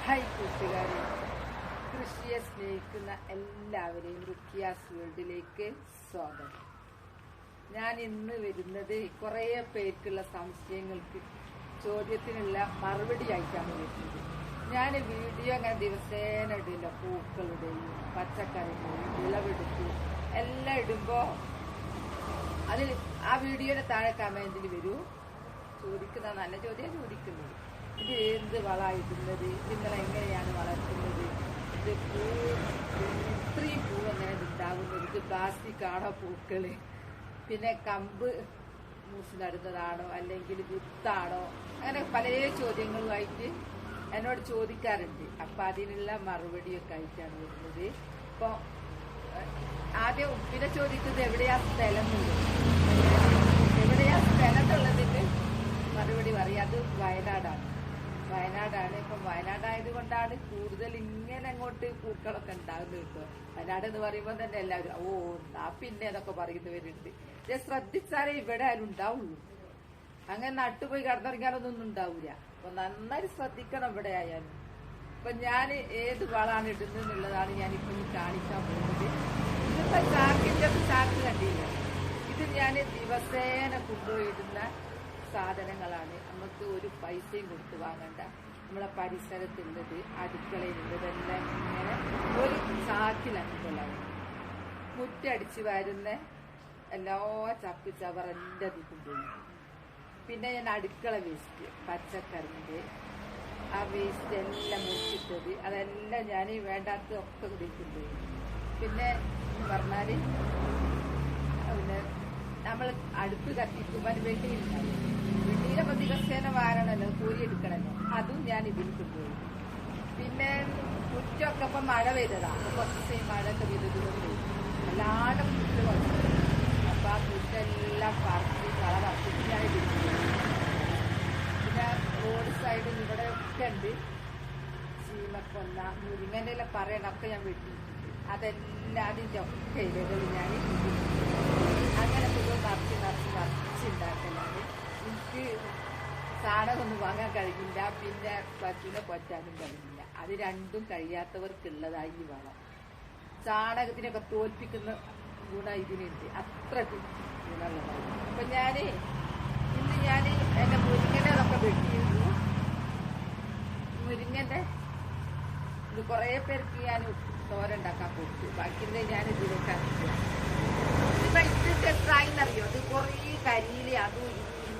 Hi കൂട്ടുകാരെ, കൃഷിയെ സ്നേഹിക്കുന്ന എല്ലാവരെയും റുക്കിയാസ് വേൾഡിലേക്ക് സ്വാഗതം. ഞാൻ ഇന്ന് വരുന്നത് കുറേ പേർക്കുള്ള സംശയങ്ങൾക്ക് ചോദ്യത്തിനുള്ള മറുപടി ആയിട്ടാണ് വരുന്നത്. ഞാൻ വീഡിയോ അങ്ങനെ ദിവസേന ഇടില്ല, പൂക്കളുടെയും പച്ചക്കറികളുടെയും വിളവെടുപ്പ് എല്ലാം ഇടുമ്പോൾ അതിൽ ആ വീഡിയോയുടെ താഴെ കമന്റിൽ വരൂ ചോദിക്കുന്ന നല്ല ചോദ്യം ചോദിക്കുന്നത്, ഇത് എന്ത് വളമായിടുന്നത്, നിങ്ങൾ എങ്ങനെയാണ് വളർത്തുന്നത്, ഇത് ഇത്രയും പൂ എങ്ങനെ ഉണ്ടാകുന്നത്, ഇത് പ്ലാസ്റ്റിക് ആണോ പൂക്കള്, പിന്നെ കമ്പ് മൂസ് നടുന്നതാണോ അല്ലെങ്കിൽ വിത്താണോ, അങ്ങനെ പല ചോദ്യങ്ങളുമായിട്ട് എന്നോട് ചോദിക്കാറുണ്ട്. അപ്പം അതിനുള്ള മറുപടിയൊക്കെ ആയിട്ടാണ് വരുന്നത്. ഇപ്പോൾ ആദ്യം പിന്നെ ചോദിക്കുന്നത് എവിടെയാ സ്ഥലം എന്നുള്ളത്. എവിടെയാ സ്ഥലം എന്നുള്ളതിന് മറുപടി പറയാം. അത് വയനാടാണ്. ഇപ്പം വയനാടായത് കൊണ്ടാണ് കൂടുതൽ ഇങ്ങനെ അങ്ങോട്ട് പൂക്കളൊക്കെ ഉണ്ടാകുന്നത് കേട്ടോ. വയനാട് എന്ന് പറയുമ്പോൾ തന്നെ എല്ലാവരും പിന്നെ എന്നൊക്കെ പറയുന്നവരുണ്ട്. ശ്രദ്ധിച്ചാലേ ഇവിടെ ആരും ഉണ്ടാവുള്ളൂ. അങ്ങനെ നട്ടുപോയി കടന്നിറങ്ങാനൊന്നും ഉണ്ടാവില്ല. അപ്പൊ നന്നായി ശ്രദ്ധിക്കണം ഇവിടെ ആയാലും. അപ്പൊ ഞാൻ ഏത് വളമാണ് ഇടുന്നത് എന്നുള്ളതാണ് ഞാനിപ്പോ കാണിക്കാൻ പോകുന്നത്. ഇന്നത്തെ ചാക്ക് കണ്ടില്ല, ഇത് ഞാൻ ദിവസേന കൊണ്ടുപോയിടുന്ന സാധനങ്ങളാണ്. നമുക്ക് ഒരു പൈസയും കൊടുത്ത് വാങ്ങണ്ട. നമ്മളെ പരിസരത്തുള്ളത്, അടുക്കളയിലുള്ളതെല്ലാം ഇങ്ങനെ ഒരു ചാക്കിലാണ്. മുറ്റടിച്ച് വരുന്ന എല്ലാ ചപ്പ് ചവറെൻ്റെ അതിൽ കൊണ്ടുപോയി. പിന്നെ ഞാൻ അടുക്കള വേസ്റ്റ്, പച്ചക്കറിൻ്റെ ആ വേസ്റ്റ് എല്ലാം മുറിച്ചിട്ടത് അതെല്ലാം ഞാൻ വേണ്ടാത്തതൊക്കെ കൂടി കൊണ്ടുപോയി. പിന്നെ പറഞ്ഞാൽ പിന്നെ നമ്മൾ അടുപ്പ് കത്തിക്കുമ്പോൾ വെള്ളിയിലുണ്ടാവും. വെള്ളിയിലപ്പോൾ ദിവസേന വാരണല്ലോ, കോരിയെടുക്കണല്ലോ, അതും ഞാൻ ഇതിൽ കൊണ്ടുപോയി. പിന്നെ മുറ്റമൊക്കെ ഇപ്പം മഴ പെയ്തതാണ്. അപ്പോൾ കുറച്ച് ദിവസം മഴയൊക്കെ പെയ്തതുകൊണ്ട് എല്ലാവരും മുറ്റ് വന്നു. അപ്പം ആ മുറ്റെല്ലാം പറിച്ച് വൃത്തിയായിട്ട്. പിന്നെ റോഡ് സൈഡിൽ ഇവിടെ ഒക്കെ ഉണ്ട് ചീമക്കൊന്ന, മുരിങ്ങൻ്റെ എല്ലാം പറയണൊക്കെ ഞാൻ വെട്ടിയിട്ടുണ്ട്. അതെല്ലാം അതിൻ്റെ ഒക്കെ ഇലകൾ ഞാൻ അങ്ങനെ നിറച്ചുണ്ടാക്കലാണ്. എനിക്ക് ചാണകമൊന്നും വാങ്ങാൻ കഴിയില്ല, പിന്നെ പശുവിനെ പൊറ്റാനും കഴിയില്ല. അത് രണ്ടും കഴിയാത്തവർക്കുള്ളതായി വേണം. ചാണകത്തിനൊക്കെ തോൽപ്പിക്കുന്ന ഗുണം ഇതിനുണ്ട്, അത്ര ഗുണമുള്ളതാണ്. അപ്പൊ ഇന്ന് ഞാൻ എന്റെ മുരിങ്ങൻ്റെ അതൊക്കെ വെട്ടിയിരുന്നു. മുരിങ്ങൻ്റെ ഇത് കുറേ പേർക്ക് ഞാൻ തോരണ്ടാക്കാൻ കൊടുത്തു. ബാക്കിൻ്റെ ഞാൻ ഇതിലേക്കാൻ ഇപ്പൊ ഇത് എത്രയെന്നറിയോ, അത് കുറേ കരിയില് അതും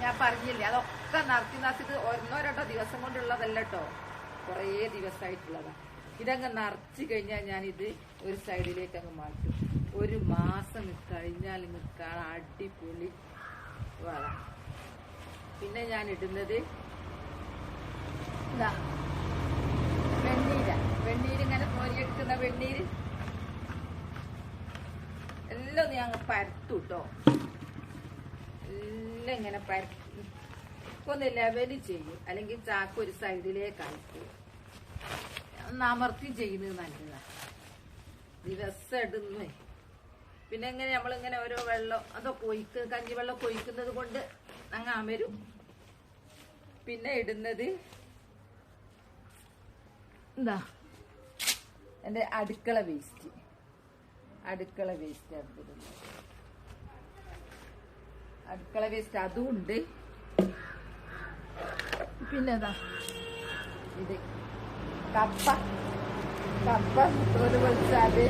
ഞാൻ പറഞ്ഞില്ലേ, അതൊക്കെ നിറച്ചിട്ട് ഒന്നോ രണ്ടോ ദിവസം കൊണ്ടുള്ളതല്ല കേട്ടോ, കുറേ ദിവസമായിട്ടുള്ളതാണ്. ഇതങ്ങ് നിറച്ച് കഴിഞ്ഞാൽ ഞാനിത് ഒരു സൈഡിലേക്ക് അങ്ങ് മാറ്റും. ഒരു മാസം കഴിഞ്ഞാൽ നിൽക്കാൻ അടിപൊളി വള. പിന്നെ ഞാൻ ഇടുന്നത് വെണ്ണീര് ഇങ്ങനെ കോരിയെടുക്കുന്ന വെണ്ണീര് എല്ലാം ഞാൻ പരത്തു കേട്ടോ. എല്ലാം ഇങ്ങനെ ഒന്ന് ലെവല് ചെയ്യും, അല്ലെങ്കിൽ ചാക്ക് ഒരു സൈഡിലേക്ക് അയക്കും. ഒന്ന് അമർത്തി ചെയ്യുന്നത് നല്ലതാണ്. ദിവസം ഇടുന്നേ. പിന്നെ എങ്ങനെ നമ്മളിങ്ങനെ ഓരോ വെള്ളം അതൊക്കെ കഞ്ഞിവെള്ളം കൊയ്ക്കുന്നത് കൊണ്ട് അങ്ങ് അമരും. പിന്നെ ഇടുന്നത് എൻ്റെ അടുക്കള വേസ്റ്റ് എടുത്തിരുന്നു. അടുക്കള വേസ്റ്റ് അതും ഉണ്ട്. പിന്നെ ഇത് കപ്പ തോല് പൊളിച്ചാല്,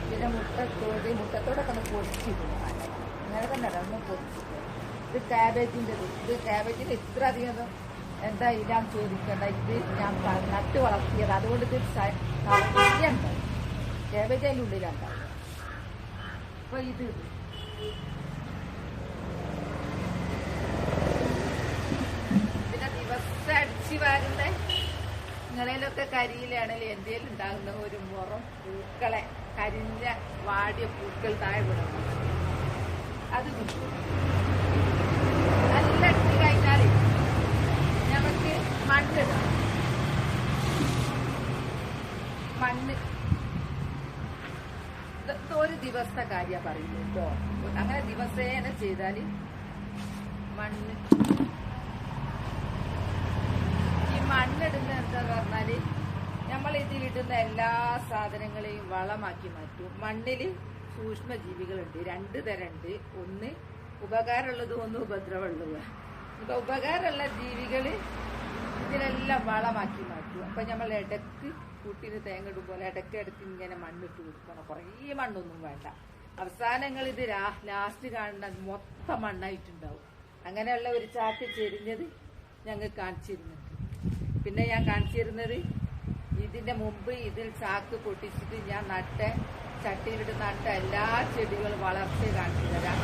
പിന്നെ മുട്ടത്തോടൊക്കെ ഒന്ന് പൊടിച്ചിടും. അങ്ങനെ തന്നെ ഒന്ന് പൊടിച്ചിട്ട്. ഇത് ക്യാബേജിന്റെ ഇത്ര അധികം എന്താ ഇല്ലാന്ന് ചോദിക്കണ്ട. ഇത് ഞാൻ നട്ട് വളർത്തിയത്, അതുകൊണ്ട് ഇത് ഉണ്ടാവും. ക്യാബേജ് അതിൻ്റെ ഉള്ളിലുണ്ടാവും. അപ്പൊ ഇത് പിന്നെ ദിവസം അടിച്ചു വാരുന്ന നിങ്ങളിലൊക്കെ കരിയിലാണെങ്കിൽ എന്തെങ്കിലും ഉണ്ടാകുന്ന ഒരു മുറം പൂക്കളെ, കരിഞ്ഞ വാടിയ പൂക്കൾ താഴെ വിടണം. അത് കിട്ടും. നല്ല ഇട്ട് കഴിഞ്ഞാൽ നമുക്ക് മണ്ണിടാം. മണ്ണ് ഇതൊക്കെ ഒരു ദിവസത്തെ കാര്യം പറയുന്നു കേട്ടോ. അങ്ങനെ ദിവസേന ചെയ്താൽ മണ്ണ് ഈ മണ്ണിടുന്ന എന്താ പറഞ്ഞാല് ഇടുന്ന എല്ലാ സാധനങ്ങളെയും വളമാക്കി മാറ്റും. മണ്ണിൽ സൂക്ഷ്മജീവികളുണ്ട്, 2 തരമുണ്ട്. ഒന്ന് ഉപകാരമുള്ളതും ഒന്ന് ഉപദ്രവമുള്ളതും. ഇപ്പൊ ഉപകാരമുള്ള ജീവികള് ഇതിനെല്ലാം വളമാക്കി മാറ്റും. അപ്പൊ നമ്മൾ ഇടക്ക് കൂട്ടിന് തേങ്ങ ഇടുമ്പോൾ ഇടയ്ക്ക് ഇങ്ങനെ മണ്ണിട്ട് കൊടുക്കണം. കുറേ മണ്ണൊന്നും വേണ്ട. അവസാനങ്ങൾ ഇത് ലാസ്റ്റ് കാണുന്ന മൊത്തം മണ്ണായിട്ടുണ്ടാവും. അങ്ങനെയുള്ള ഒരു ചാക്ക് ചെരിഞ്ഞത് ഞങ്ങൾ കാണിച്ചിരുന്നുണ്ട്. പിന്നെ ഞാൻ കാണിച്ചിരുന്നത് ഇതിന്റെ മുമ്പ് ഇതിൽ ചാക്ക് പൊട്ടിച്ചിട്ട് ഞാൻ ചട്ടിയിലിട്ട് നട്ട എല്ലാ ചെടികളും വളർച്ച കാണിച്ചു തരാം,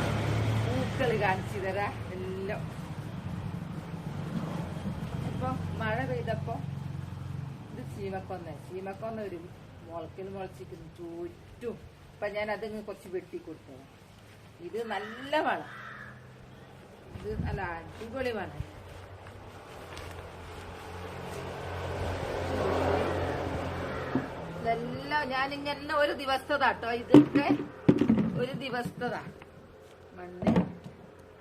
പൂക്കൾ കാണിച്ചു തരാം എല്ലാം. ഇപ്പൊ മഴ പെയ്തപ്പോ ഇത് ചീമക്കൊന്ന ഒരു മുളച്ചിരിക്കുന്നു ചുറ്റും. അപ്പൊ ഞാൻ അതിങ്ങ് കുറച്ച് വെട്ടി കൊടുത്തത്. ഇത് നല്ല വളം, ഇത് നല്ല അടിപൊളി വളം. ഇതെല്ലാം ഞാനിങ്ങനെ ഒരു ദിവസത്താട്ടോ, ഇതൊക്കെ ഒരു ദിവസത്തതാ മണ്ണ്.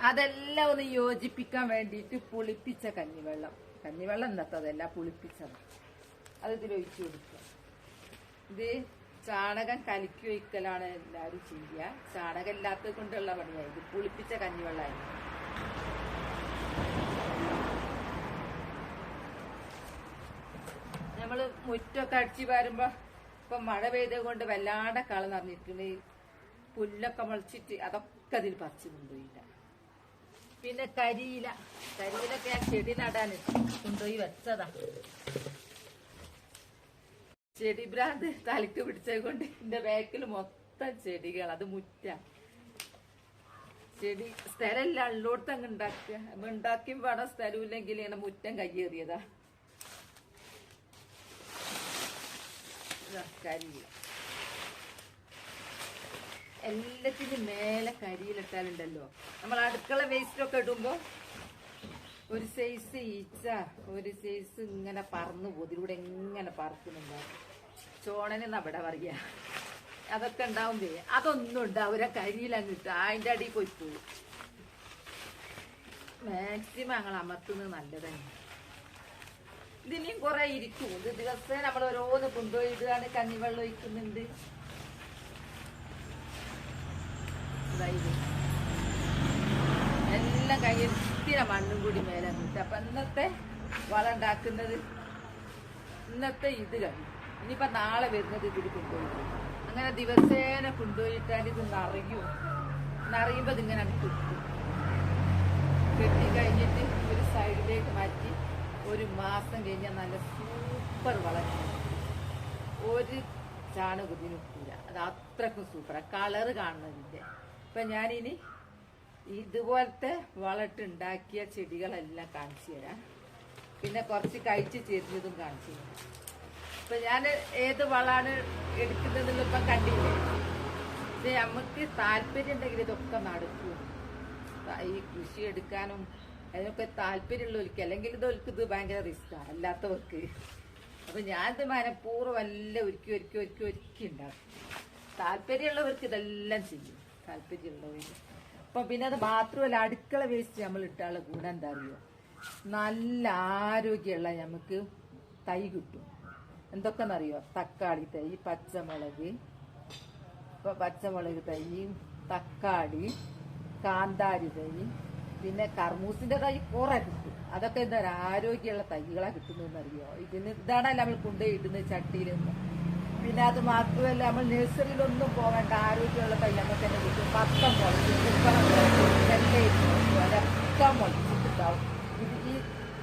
അതെല്ലാം ഒന്ന് യോജിപ്പിക്കാൻ വേണ്ടിയിട്ട് പുളിപ്പിച്ച കഞ്ഞിവെള്ളം ഇന്നത്തതല്ല, പുളിപ്പിച്ചതാണ്. അത് ഇതിലൊഴിച്ചു കൊടുക്കുക. ഇത് ചാണകം കലക്കി ഒഴിക്കലാണ് എല്ലാവരും ചെയ്യുക. ചാണകം ഇല്ലാത്തത് കൊണ്ടുള്ള പണിയായി. ഇത് പുളിപ്പിച്ച കഞ്ഞിവെള്ളമായി. നമ്മള് മുറ്റൊക്കെ അടിച്ചു വരുമ്പോ ഇപ്പൊ മഴ പെയ്തത് കൊണ്ട് വല്ലാണ്ട് കള നിറഞ്ഞിരിക്കുന്നത്. പുല്ലൊക്കെ മുളച്ചിട്ട് അതൊക്കെ അതിൽ പറിച്ചു കൊണ്ടുപോയില്ല. പിന്നെ കരിയിലൊക്കെ ഞാൻ ചെടി നടാൻ കൊണ്ടുപോയി വെച്ചതാ. ചെടി ഭ്രാന്ത് തലക്ക് പിടിച്ചത് കൊണ്ട് എന്റെ ബാക്കിൽ മൊത്തം ചെടികൾ. അത് ചെടി സ്ഥലമില്ല, ഉള്ളോടത്ത് അങ്ങ് ഉണ്ടാക്കിയും വേണം. സ്ഥലമില്ലെങ്കിൽ ഇങ്ങനെ മുറ്റം കയ്യേറിയതാ. കരിയില എല്ലാത്തിനും മേലെ കരിയിലിട്ടാലുണ്ടല്ലോ, നമ്മൾ അടുക്കള വേസ്റ്റൊക്കെ ഇടുമ്പോ ഒരു സൈസ് ഈച്ച, ഒരു സൈസ് ഇങ്ങനെ പറന്നു പോകും. ഇതിലൂടെ എങ്ങനെ പറക്കുന്നുണ്ടാവും. ചോണനെന്ന് അവിടെ പറയാ. അതൊക്കെ ഉണ്ടാവും ചെയ്യും. അതൊന്നും ഉണ്ടാവില്ല, കരിയിലങ്ങിട്ട് അതിൻ്റെ അടിയിൽ പോയി പോകും. മാക്സിമം ഞങ്ങൾ അമർത്തുന്നത് നല്ലതന്നെ. ഇതിനെയും കുറെ ഇരിക്കും. ഇത് ദിവസം നമ്മൾ ഓരോന്ന് കൊണ്ടുപോയി ഇടുകയാണ്. കഞ്ഞിവെള്ളം ഒഴിക്കുന്നുണ്ട്. എല്ലാം കയ്യിൽ ഇത്തിരി മണ്ണും കൂടി മേലെ നിന്നിട്ട്. അപ്പൊ ഇന്നത്തെ വളം ഉണ്ടാക്കുന്നത് ഇന്നത്തെ ഇത് കഴിഞ്ഞു. ഇനിയിപ്പൊ നാളെ വരുന്നത് ഇതിൽ കൊണ്ടുപോയി. അങ്ങനെ ദിവസേന കൊണ്ടുപോയിട്ടാൽ ഇത് നിറയുമ്പോ ഇതിങ്ങനെ കിട്ടും. കെട്ടി കഴിഞ്ഞിട്ട് ഒരു സൈഡിലേക്ക് മാറ്റി ഒരു മാസം കഴിഞ്ഞാൽ നല്ല സൂപ്പർ വളം. ഒരു ചാണകത്തിന് ഇട്ടില്ല. അത് അത്രക്കും സൂപ്പറാ. കളറ് കാണുന്നതിന്റെ. ഇപ്പൊ ഞാനിനി ഇതുപോലത്തെ വളട്ടുണ്ടാക്കിയ ചെടികളെല്ലാം കാണിച്ചു തരാം. പിന്നെ കുറച്ച് കഴിച്ച് ചെരിഞ്ഞതും കാണിച്ചു തരാം. ഇപ്പൊ ഞാൻ ഏത് വളമാണ് എടുക്കുന്നതെന്നുള്ള ഇപ്പം കണ്ടില്ലേ. പക്ഷെ നമുക്ക് താല്പര്യം ഉണ്ടെങ്കിൽ ഇതൊക്കെ നടക്കും. ഈ കൃഷി എടുക്കാനും അതിനൊക്കെ താല്പര്യമുള്ളവർക്ക്, അല്ലെങ്കിൽ ഇത് ഭയങ്കര റിസ്ക്കാണ് അല്ലാത്തവർക്ക്. അപ്പൊ ഞാനിത് മനഃപൂർവ്വം എല്ലാം ഒരുക്കി ഉണ്ടാക്കും. താല്പര്യമുള്ളവർക്ക് ഇതെല്ലാം ചെയ്യും, താല്പര്യമുള്ളവർ. അപ്പൊ പിന്നെ അത് മാത്രമല്ല, അടുക്കള വേസ്റ്റ് നമ്മൾ ഇട്ടാലുള്ള ഗുണം എന്താ അറിയോ, നല്ല ആരോഗ്യമുള്ള നമുക്ക് തൈ കിട്ടും. എന്തൊക്കെന്നറിയോ, തക്കാളി തൈ, പച്ചമുളക് തൈ, തക്കാളി, കാന്താരി തൈ, പിന്നെ കർമൂസിന്റെ തൈ കുറെ കിട്ടും. അതൊക്കെ എന്താ ആരോഗ്യമുള്ള തൈകളാ കിട്ടുന്നതെന്നറിയോ. ഇതാണല്ലോ നമ്മൾ കൊണ്ടുപോയി ഇടുന്നത് ചട്ടിയിലൊന്നും. പിന്നെ അത് മാത്രമല്ല, നമ്മൾ നഴ്സറിയിലൊന്നും പോകേണ്ട ആരോഗ്യമുള്ള തൈ നമുക്ക് തന്നെ കിട്ടും. പത്തം മുളച്ച്, അതൊക്കെ മുളച്ചിട്ടുണ്ടാവും.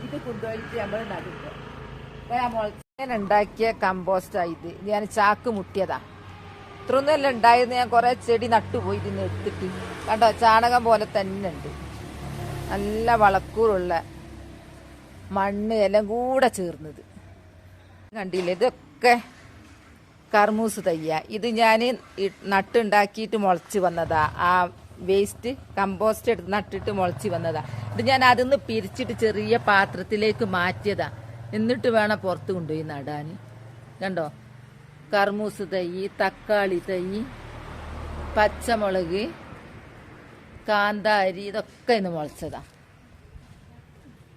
ഇത് കൊണ്ടുപോയിട്ട് നമ്മൾ നടുക. അപ്പൊ ആ മുളച്ചുണ്ടാക്കിയ കമ്പോസ്റ്റായി. ഇത് ഞാൻ ചാക്ക് മുട്ടിയതാ. ഇത്രയൊന്നുമല്ല ഉണ്ടായിരുന്നു. ഞാൻ കുറെ ചെടി നട്ടുപോയി ഇതിന്ന് എടുത്തിട്ട്. കണ്ടോ, ചാണകം പോലെ തന്നെ ഉണ്ട്. നല്ല വളക്കൂറുള്ള മണ്ണ് എല്ലാം കൂടെ ചേർന്നത് കണ്ടില്ലേ. ഇതൊക്കെ കർമൂസ് തയ്യ. ഇത് ഞാൻ നട്ടുണ്ടാക്കിയിട്ട് മുളച്ച് വന്നതാ. ആ വേസ്റ്റ് കമ്പോസ്റ്റ് എടുത്ത് നട്ടിട്ട് മുളച്ച് വന്നതാ. ഇത് ഞാൻ അതിന്ന് പിരിച്ചിട്ട് ചെറിയ പാത്രത്തിലേക്ക് മാറ്റിയതാ. എന്നിട്ട് വേണം പുറത്ത് കൊണ്ടുപോയി നടാൻ. കണ്ടോ, കർമൂസ് തൈ, തക്കാളി തൈ, പച്ചമുളക്, കാന്താരി, ഇതൊക്കെ ഇന്ന് മുളച്ചതാ.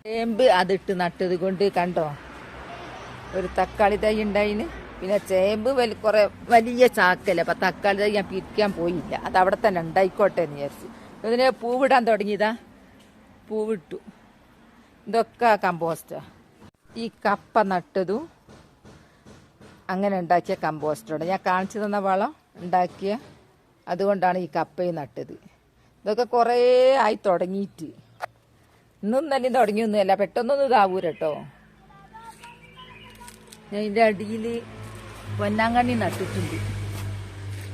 ചേമ്പ് അതിട്ട് നട്ടത് കൊണ്ട് കണ്ടോ ഒരു തക്കാളി തൈ ഉണ്ടായിന്. പിന്നെ ചേമ്പ് കുറെ വലിയ ചാക്കല്ലേ, അപ്പം തക്കാളി തൈ ഞാൻ പിരിക്കാൻ പോയില്ല, അത് അവിടെ തന്നെ ഉണ്ടായിക്കോട്ടെ എന്ന് വിചാരിച്ചു. ഇതിന് പൂവിടാൻ തുടങ്ങിയതാ, പൂവിട്ടു. ഇതൊക്കെ കമ്പോസ്റ്റാ. ഈ കപ്പ നട്ടതും അങ്ങനെ ഉണ്ടാക്കിയ കമ്പോസ്റ്റോടെ ഞാൻ കാണിച്ചു തന്ന വളം ഉണ്ടാക്കിയ, അതുകൊണ്ടാണ് ഈ കപ്പയും നട്ടത്. ഇതൊക്കെ കുറേ ആയി തുടങ്ങിയിട്ട്, ഇന്നും തന്നെ തുടങ്ങിയൊന്നുമല്ല, പെട്ടെന്നൊന്നും ഇതാവൂ കേട്ടോ. ഞാൻ ഇതിൻ്റെ അടിയിൽ പൊന്നാങ്കണ്ണി നട്ടിട്ടുണ്ട്.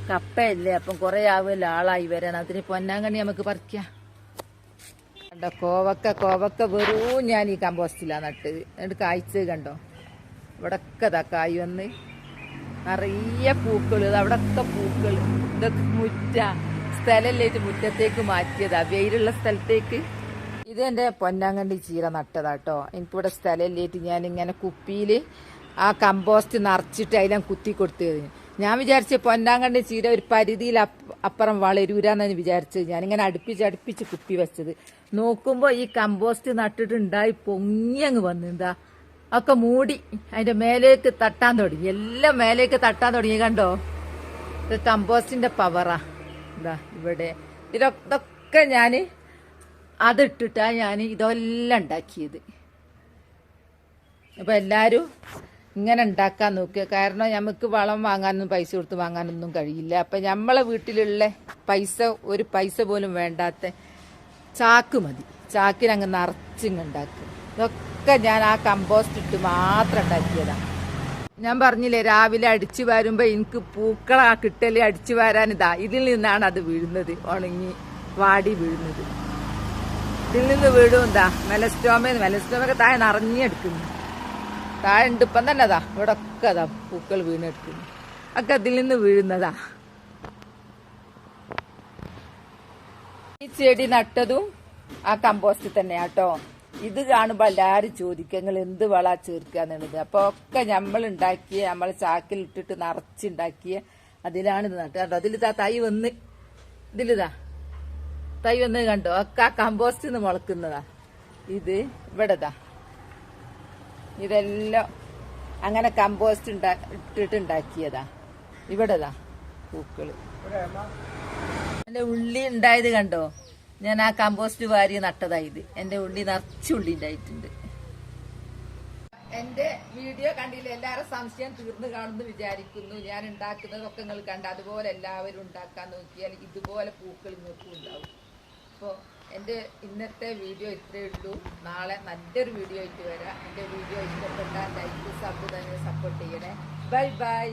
കപ്പയല്ലേ, അപ്പം കുറേ ആവുമല്ലോ ആളായി വരാൻ, അതിന് പൊന്നാങ്കണ്ണി നമുക്ക് പറിക്കാം. കണ്ടോ കോവക്ക വെറും ഞാൻ ഈ കമ്പോസ്റ്റിലാണ് നട്ടത്. എന്നിട്ട് കായ്ച്ചത് കണ്ടോ, ഇവിടൊക്കെ കായ് വന്ന് നിറയെ പൂക്കൾ, അവിടൊക്കെ പൂക്കൾ. ഇതൊക്കെ സ്ഥലമല്ലേറ്റ് മുറ്റത്തേക്ക് മാറ്റിയതാ, വെയിലുള്ള സ്ഥലത്തേക്ക്. ഇത് എൻ്റെ പൊന്നാങ്കണ്ണി ചീര നട്ടതാട്ടോ. എനിക്കിവിടെ സ്ഥലമല്ലേറ്റ് ഞാനിങ്ങനെ കുപ്പിയിൽ ആ കമ്പോസ്റ്റ് നിറച്ചിട്ട് അതിലും കുത്തി കൊടുത്തത്. ഞാൻ വിചാരിച്ച പൊന്നാങ്കണ്ണി ചീര ഒരു പരിധിയിൽ അപ്പുറം വളരൂരാന്നാണ് വിചാരിച്ചത്. ഞാനിങ്ങനെ അടുപ്പിച്ച് കുപ്പി വെച്ചത്. നോക്കുമ്പോൾ ഈ കമ്പോസ്റ്റ് നട്ടിട്ട് ഉണ്ടായി പൊങ്ങി അങ്ങ് വന്നിണ്ടാ, ഒക്കെ മൂടി അതിന്റെ മേലേക്ക് തട്ടാൻ തുടങ്ങി, എല്ലാം മേലേക്ക് തട്ടാൻ തുടങ്ങി. കണ്ടോ, ഇത് കമ്പോസ്റ്റിന്റെ പവറാ. എന്താ ഇവിടെ ഇതൊക്കെ ഞാൻ അതിട്ടിട്ടാ ഞാൻ ഇതെല്ലാം ഉണ്ടാക്കിയത്. അപ്പൊ എല്ലാരും ഇങ്ങനെ ഉണ്ടാക്കാൻ നോക്കുക. കാരണം നമുക്ക് വളം വാങ്ങാനൊന്നും പൈസ കൊടുത്ത് വാങ്ങാനൊന്നും കഴിയില്ല. അപ്പൊ നമ്മളെ വീട്ടിലുള്ള ഒരു പൈസ പോലും വേണ്ടാത്ത ചാക്ക് മതി, ചാക്കിനങ്ങ് നിറച്ചിങ്ങുണ്ടാക്കുക. ഇതൊക്കെ ഞാൻ ആ കമ്പോസ്റ്റ് ഇട്ട് മാത്രം ഉണ്ടാക്കിയതാണ്. ഞാൻ പറഞ്ഞില്ലേ, രാവിലെ അടിച്ചു വാരുമ്പോൾ എനിക്ക് പൂക്കളാ കിട്ടല്, അടിച്ചു വാരാനിതാ ഇതിൽ നിന്നാണ് അത് വീഴുന്നത്, ഉണങ്ങി വാടി വീഴുന്നത്. ഇതിൽ നിന്ന് വീഴും എന്താ മെലസ്റ്റോമൊക്കെ താഴെ നിറഞ്ഞെടുക്കുന്നു. താഴെ ഉണ്ട് ഇപ്പം തന്നെ അതാ, ഇവിടെ ഒക്കെ അതാ പൂക്കൾ വീണെടുക്കുന്നു, ഒക്കെ അതിൽ നിന്ന് വീഴുന്നതാ. ഈ ചെടി നട്ടതും ആ കമ്പോസ്റ്റ് തന്നെയാട്ടോ. ഇത് കാണുമ്പോൾ എല്ലാവരും ചോദിക്കുക നിങ്ങൾ എന്ത് വള ചേർക്കാന്നുള്ളത്. അപ്പോൾ ഒക്കെ നമ്മൾ ചാക്കിലിട്ടിട്ട് നിറച്ചുണ്ടാക്കിയ അതിലാണ് ഇത് നട്ടത് കേട്ടോ. അതിലിതാ തൈ വന്ന് കണ്ടോ, ഒക്കെ ആ കമ്പോസ്റ്റ് നിന്ന് മുളക്കുന്നതാ. ഇത് ഇവിടെതാ, ഇതെല്ലാം അങ്ങനെ കമ്പോസ്റ്റ് ഇട്ടിട്ട് ഉണ്ടാക്കിയതാ. ഇവിടെതാ പൂക്കള്. എന്റെ ഉള്ളി ഉണ്ടായത് കണ്ടോ, ഞാൻ ആ കമ്പോസ്റ്റ് വാരി നട്ടതായത്. എന്റെ ഉള്ളി നിറച്ചുള്ളി ഉണ്ടായിട്ടുണ്ട്. എന്റെ വീഡിയോ കണ്ടില്ല, എല്ലാവരും സംശയം തീർന്നു കാണുന്നു വിചാരിക്കുന്നു. ഞാൻ ഉണ്ടാക്കുന്നതൊക്കെ നിങ്ങൾ കണ്ട അതുപോലെ എല്ലാവരും ഉണ്ടാക്കാൻ നോക്കിയാൽ ഇതുപോലെ പൂക്കൾ നിങ്ങൾക്കും ഉണ്ടാവും. അപ്പോൾ എൻ്റെ ഇന്നത്തെ വീഡിയോ ഇത്രയേ ഉള്ളൂ. നാളെ നല്ലൊരു വീഡിയോ ആയിട്ട് വരാം. എൻ്റെ വീഡിയോ ഇഷ്ടപ്പെട്ടാൽ ലൈക്ക് സബ് തന്നെ സപ്പോർട്ട് ചെയ്യണേ. Bye bye.